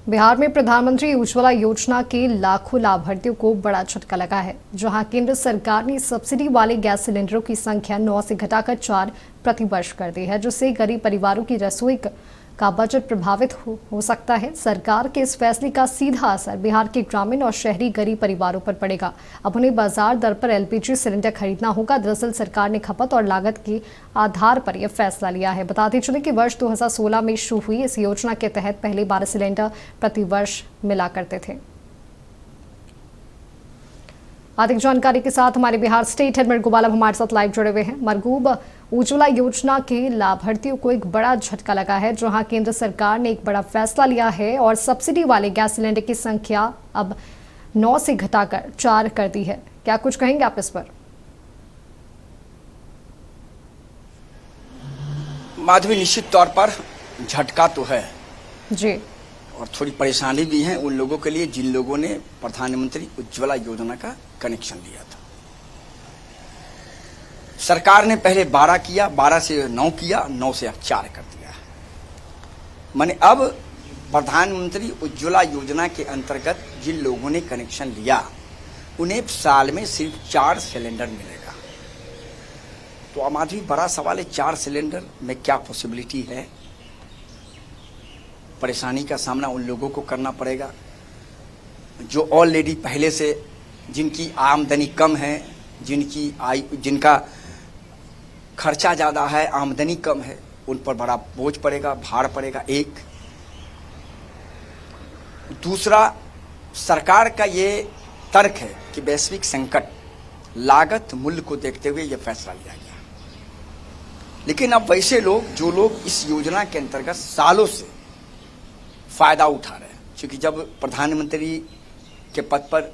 बिहार में प्रधानमंत्री उज्ज्वला योजना के लाखों लाभार्थियों को बड़ा झटका लगा है, जहां केंद्र सरकार ने सब्सिडी वाले गैस सिलेंडरों की संख्या 9 से घटाकर 4 प्रतिवर्ष कर दी है, जिससे गरीब परिवारों की रसोई का बजट प्रभावित हो सकता है। सरकार के इस फैसले का सीधा असर बिहार के ग्रामीण और शहरी गरीब परिवारों पर पड़ेगा। अब उन्हें बाजार दर पर एलपीजी सिलेंडर खरीदना होगा। दरअसल सरकार ने खपत और लागत के आधार पर यह फैसला लिया है। बताते चले कि वर्ष 2016 में शुरू हुई इस योजना के तहत पहले 12 सिलेंडर प्रति वर्ष मिला करते थे। अधिक जानकारी के साथ हमारे बिहार स्टेट हेड मरगूब आलम हमारे साथ लाइव जुड़े हुए हैं। मरगूब, उज्ज्वला योजना के लाभार्थियों को एक बड़ा झटका लगा है, जहां केंद्र सरकार ने एक बड़ा फैसला लिया है और सब्सिडी वाले गैस सिलेंडर की संख्या अब 9 से घटाकर 4 कर दी है। क्या कुछ कहेंगे आप इस पर? माधवी, निश्चित तौर पर झटका तो है जी, और थोड़ी परेशानी भी है उन लोगों के लिए जिन लोगों ने प्रधानमंत्री उज्ज्वला योजना का कनेक्शन लिया था। सरकार ने पहले 12 किया, 12 से 9 किया, 9 से अब 4 कर दिया। माने अब प्रधानमंत्री उज्ज्वला योजना के अंतर्गत जिन लोगों ने कनेक्शन लिया उन्हें साल में सिर्फ 4 सिलेंडर मिलेगा। तो अब माधवी, बड़ा सवाल है 4 सिलेंडर में क्या पॉसिबिलिटी है। परेशानी का सामना उन लोगों को करना पड़ेगा जो ऑलरेडी पहले से जिनकी आमदनी कम है, जिनका खर्चा ज़्यादा है, आमदनी कम है, उन पर बड़ा बोझ पड़ेगा, भार पड़ेगा। एक दूसरा, सरकार का ये तर्क है कि वैश्विक संकट, लागत मूल्य को देखते हुए यह फैसला लिया गया। लेकिन अब वैसे लोग जो लोग इस योजना के अंतर्गत सालों से फायदा उठा रहे हैं, क्योंकि जब प्रधानमंत्री के पद पर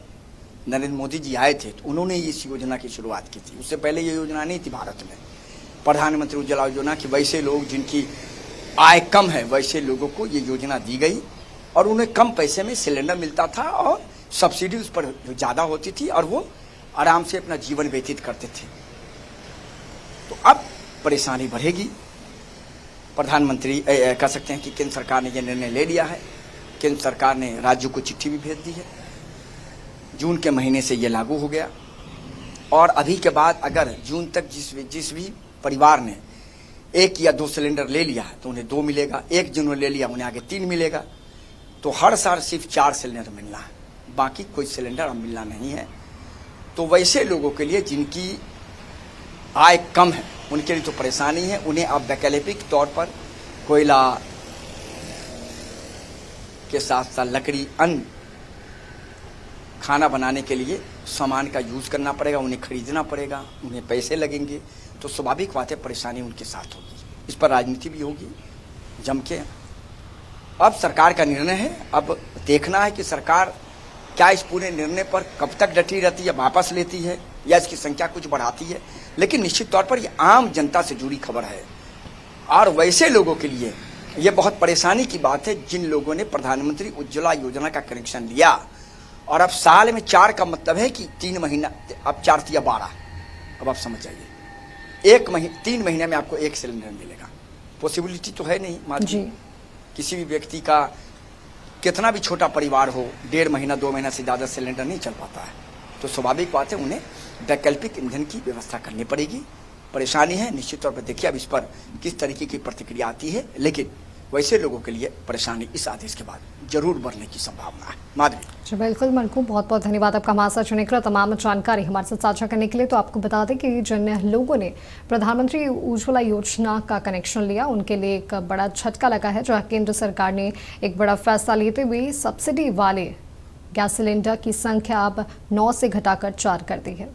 नरेंद्र मोदी जी आए थे तो उन्होंने इस योजना की शुरुआत की थी। उससे पहले ये योजना नहीं थी भारत में, प्रधानमंत्री उज्ज्वला योजना की। वैसे लोग जिनकी आय कम है वैसे लोगों को ये योजना दी गई और उन्हें कम पैसे में सिलेंडर मिलता था और सब्सिडी उस पर ज़्यादा होती थी और वो आराम से अपना जीवन व्यतीत करते थे। तो अब परेशानी बढ़ेगी। प्रधानमंत्री कह सकते हैं कि केंद्र सरकार ने यह निर्णय ले लिया है। केंद्र सरकार ने राज्यों को चिट्ठी भी भेज दी है। जून के महीने से यह लागू हो गया और अभी के बाद अगर जून तक जिस भी परिवार ने 1 या 2 सिलेंडर ले लिया है तो उन्हें 2 मिलेगा। 1 जिन्होंने ले लिया उन्हें आगे 3 मिलेगा। तो हर साल सिर्फ 4 सिलेंडर मिलना है, बाकी कोई सिलेंडर अब मिलना नहीं है। तो वैसे लोगों के लिए जिनकी आय कम है उनके लिए तो परेशानी है। उन्हें अब वैकल्पिक तौर पर कोयला के साथ साथ लकड़ी, अन्न, खाना बनाने के लिए सामान का यूज करना पड़ेगा, उन्हें खरीदना पड़ेगा, उन्हें पैसे लगेंगे। तो स्वाभाविक बात है परेशानी उनके साथ होगी। इस पर राजनीति भी होगी जम के। अब सरकार का निर्णय है, अब देखना है कि सरकार क्या इस पूरे निर्णय पर कब तक डटी रहती है, वापस लेती है या इसकी संख्या कुछ बढ़ाती है। लेकिन निश्चित तौर पर यह आम जनता से जुड़ी खबर है और वैसे लोगों के लिए यह बहुत परेशानी की बात है जिन लोगों ने प्रधानमंत्री उज्ज्वला योजना का कनेक्शन लिया और अब साल में 4 का मतलब है कि 3 महीना, अब 4 या 12, अब आप समझ जाइए 3 महीने में आपको 1 सिलेंडर मिलेगा। पॉसिबिलिटी तो है नहीं माधवी। किसी भी व्यक्ति का कितना भी छोटा परिवार हो, 1.5 महीना 2 महीना से ज़्यादा सिलेंडर नहीं चल पाता है। तो स्वाभाविक बात है उन्हें वैकल्पिक ईंधन की व्यवस्था करनी पड़ेगी। परेशानी है निश्चित तौर पर। देखिए अब इस पर किस तरीके की प्रतिक्रिया आती है, लेकिन वैसे लोगों के लिए परेशानी इस आदेश के बाद जरूर बढ़ने की संभावना है। माधवी, बिल्कुल मरगूब, बहुत बहुत धन्यवाद आपका हमारे साथ जुड़ने के लिए, तमाम जानकारी हमारे साथ साझा करने के लिए। तो आपको बता दें कि जिन लोगों ने प्रधानमंत्री उज्ज्वला योजना का कनेक्शन लिया उनके लिए एक बड़ा झटका लगा है, जहाँ केंद्र सरकार ने एक बड़ा फैसला लेते हुए सब्सिडी वाले गैस सिलेंडर की संख्या अब 9 से घटाकर 4 कर दी है।